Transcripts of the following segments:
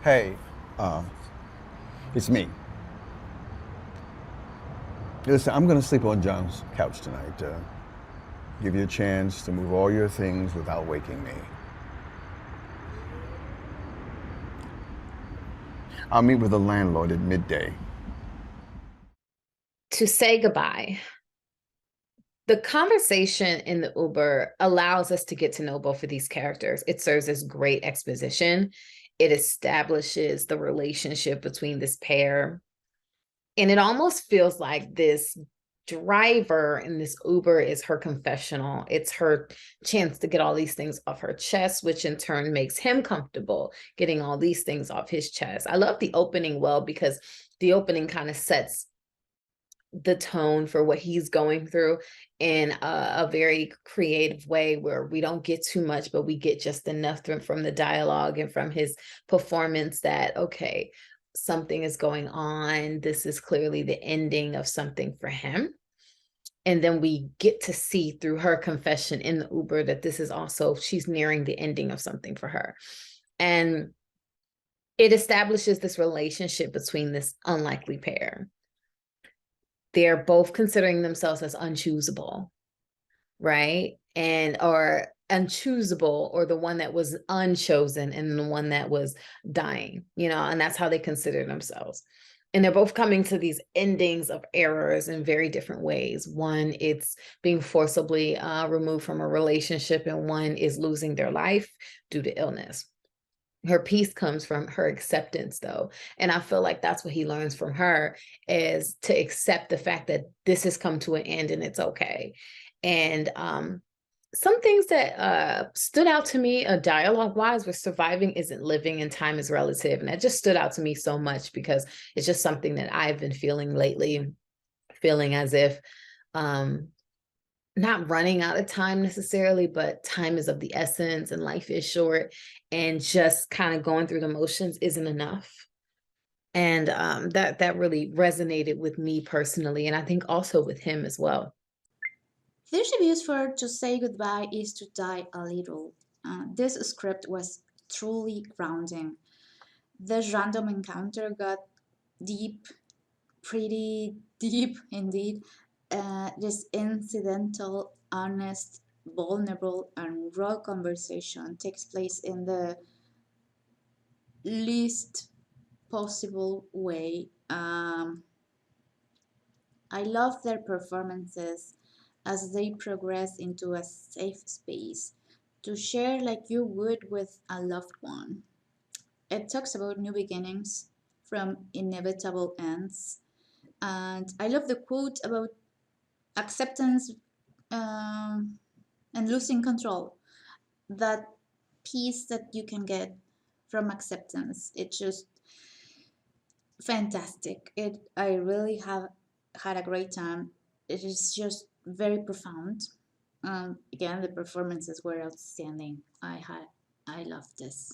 Hey, uh, it's me. Listen, I'm gonna sleep on John's couch tonight. Give you a chance to move all your things without waking me. I'll meet with the landlord at midday. To say goodbye. The conversation in the Uber allows us to get to know both of these characters. It serves as great exposition. It establishes the relationship between this pair. And it almost feels like this driver in this Uber is her confessional. It's her chance to get all these things off her chest, which in turn makes him comfortable getting all these things off his chest. I love the opening well because the opening kind of sets the tone for what he's going through in a very creative way where we don't get too much, but we get just enough from the dialogue and from his performance that, okay, something is going on. This is clearly the ending of something for him. And then we get to see through her confession in the Uber that this is also, she's nearing the ending of something for her. And it establishes this relationship between this unlikely pair. They're both considering themselves as unchoosable, right? And or unchoosable, or the one that was unchosen and the one that was dying, and that's how they consider themselves. And they're both coming to these endings of errors in very different ways. One, it's being forcibly removed from a relationship, and one is losing their life due to illness. Her peace comes from her acceptance, though, and I feel like that's what he learns from her, is to accept the fact that this has come to an end and it's okay. And some things that stood out to me, dialogue wise, was surviving isn't living and time is relative, and that just stood out to me so much because it's just something that I've been feeling lately, feeling as if um not running out of time necessarily, but time is of the essence and life is short, and just kind of going through the motions isn't enough. And that really resonated with me personally, and I think also with him as well. This reviews for To Say Goodbye is to Die a Little. This script was truly grounding. This random encounter got deep, pretty deep indeed. This incidental, honest, vulnerable, and raw conversation takes place in the least possible way. I love their performances as they progress into a safe space to share like you would with a loved one. It talks about new beginnings from inevitable ends. And I love the quote about acceptance um, and losing control. That peace that you can get from acceptance. It's just fantastic. I really have had a great time. It is just very profound. Again, the performances were outstanding. I loved this.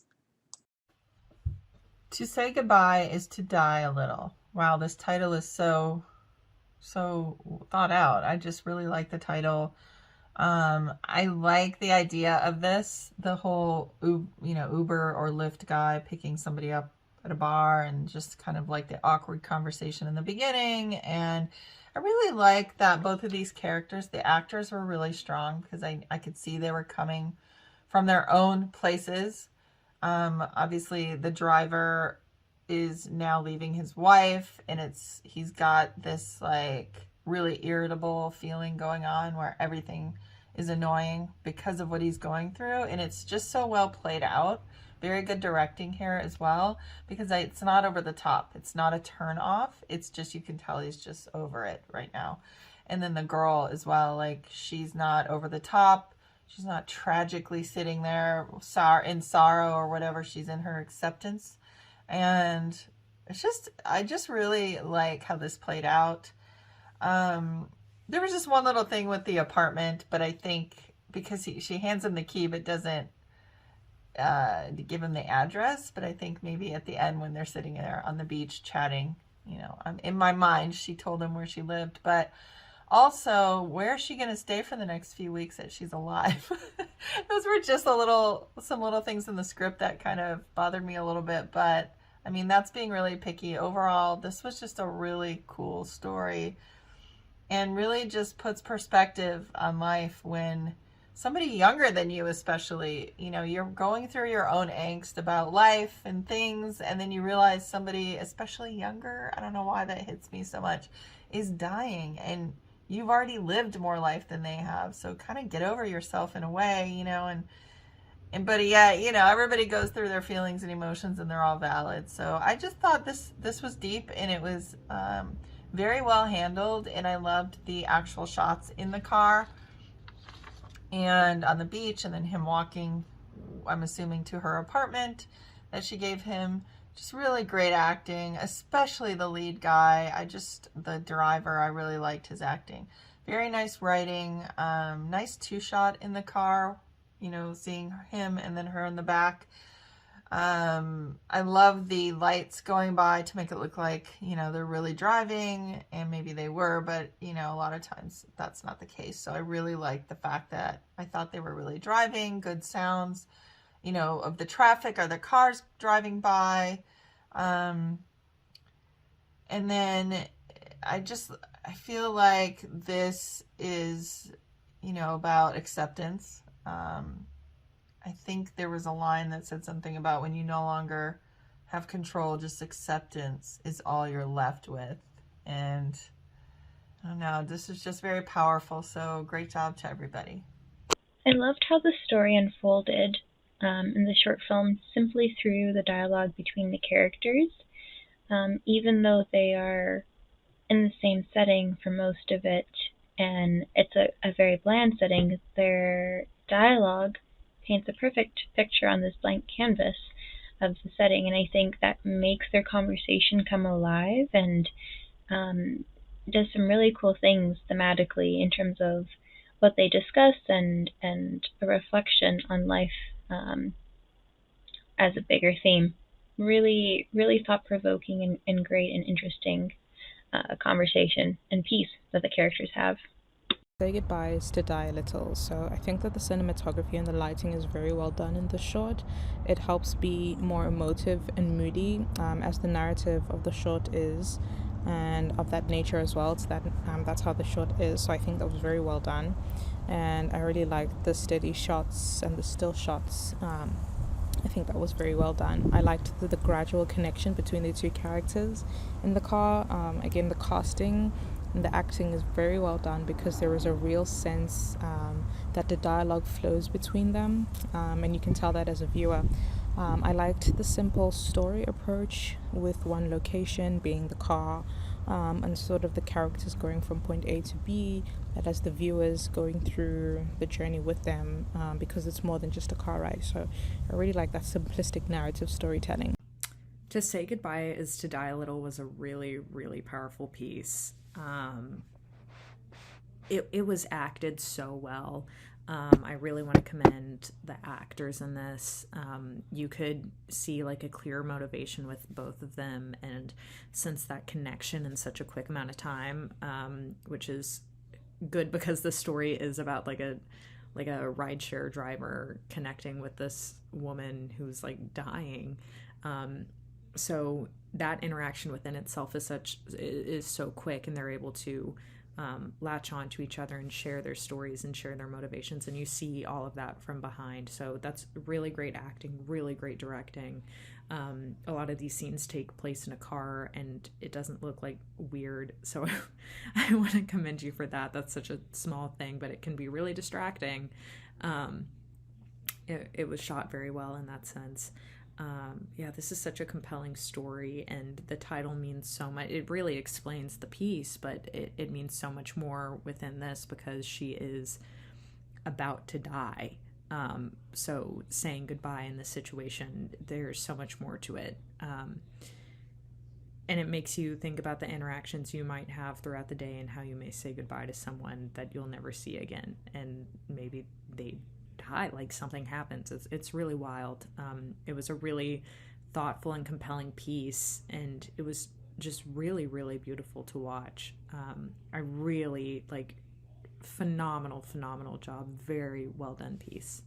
To say goodbye is to die a little. Wow, this title is so thought out. I just really like the title. I like the idea of this, the whole Uber or Lyft guy picking somebody up at a bar, and just kind of like the awkward conversation in the beginning. And I really like that both of these characters, the actors, were really strong, because I could see they were coming from their own places. Obviously the driver is now leaving his wife, and he's got this like really irritable feeling going on where everything is annoying because of what he's going through, and it's just so well played out. Very good directing here as well, because it's not over the top. It's not a turn off. It's just, you can tell he's just over it right now. And then the girl as well, like, she's not over the top. She's not tragically sitting there in sorrow or whatever. She's in her acceptance. And I just really like how this played out. There was just one little thing with the apartment, but I think because she hands him the key but doesn't give him the address. But I think maybe at the end, when they're sitting there on the beach chatting, in my mind, she told him where she lived. But Also, where is she going to stay for the next few weeks that she's alive? Those were just some little things in the script that kind of bothered me a little bit, but I mean, that's being really picky. Overall, this was just a really cool story and really just puts perspective on life when somebody younger than you, especially, you're going through your own angst about life and things, and then you realize somebody, especially younger, I don't know why that hits me so much, is dying, and you've already lived more life than they have. So kind of get over yourself in a way, but yeah, everybody goes through their feelings and emotions, and they're all valid. So I just thought this was deep, and it was very well handled, and I loved the actual shots in the car and on the beach, and then him walking, I'm assuming, to her apartment that she gave him. Just really great acting, especially the lead guy. The driver, I really liked his acting. Very nice writing, nice two-shot in the car, seeing him and then her in the back. I love the lights going by to make it look like, they're really driving, and maybe they were, but, a lot of times that's not the case. So I really liked the fact that I thought they were really driving, good sounds, of the traffic or the cars driving by. And then I feel like this is, about acceptance. I think there was a line that said something about when you no longer have control, just acceptance is all you're left with. And I don't know, this is just very powerful. So great job to everybody. I loved how the story unfolded in the short film simply through the dialogue between the characters. Even though they are in the same setting for most of it, and it's a very bland setting, their dialogue paints a perfect picture on this blank canvas of the setting, and I think that makes their conversation come alive and does some really cool things thematically in terms of what they discuss and a reflection on life as a bigger theme. Really, really thought-provoking and great and interesting conversation and piece that the characters have. Say Goodbye is to Die a Little. So I think that the cinematography and the lighting is very well done in this short. It helps be more emotive and moody, as the narrative of the short is, and of that nature as well. That's how the short is. So I think that was very well done, and I really liked the steady shots and the still shots. I think that was very well done. I liked the gradual connection between the two characters in the car. Again, the casting and the acting is very well done because there is a real sense that the dialogue flows between them, and you can tell that as a viewer. I liked the simple story approach with one location being the car, and sort of the characters going from point A to B, that as the viewers going through the journey with them, because it's more than just a car ride. So I really like that simplistic narrative storytelling. To Say Goodbye is to Die a Little was a really, really powerful piece. It was acted so well. I really want to commend the actors in this. You could see like a clear motivation with both of them and sense that connection in such a quick amount of time, which is good because the story is about like a rideshare driver connecting with this woman who's like dying. So that interaction within itself is so quick, and they're able to latch on to each other and share their stories and share their motivations, and you see all of that from behind. So that's really great acting, really great directing. A lot of these scenes take place in a car, and it doesn't look like weird, so I want to commend you for that. That's such a small thing, but it can be really distracting. It was shot very well in that sense. This is such a compelling story, and the title means so much. It really explains the piece, but it means so much more within this because she is about to die. So saying goodbye in this situation, there's so much more to it. And it makes you think about the interactions you might have throughout the day and how you may say goodbye to someone that you'll never see again. And maybe they die, like something happens. It's really wild. It was a really thoughtful and compelling piece, and it was just really, really beautiful to watch. I really like phenomenal job. Very well done piece.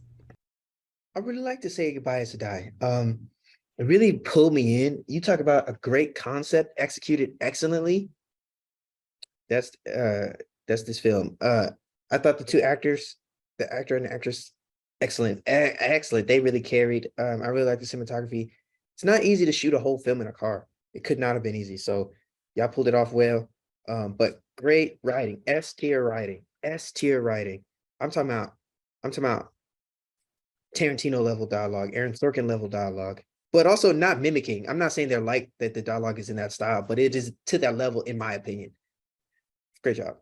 I really like to say goodbye to die. It really pulled me in. You talk about a great concept executed excellently. That's this film. I thought the two actors, the actor and the actress, excellent, excellent. They really carried. I really like the cinematography. It's not easy to shoot a whole film in a car. It could not have been easy. So y'all pulled it off well. But great writing, S tier writing, S tier writing. I'm talking about Tarantino level dialogue, Aaron Sorkin level dialogue, but also not mimicking. I'm not saying they're like that the dialogue is in that style, but it is to that level, in my opinion. Great job.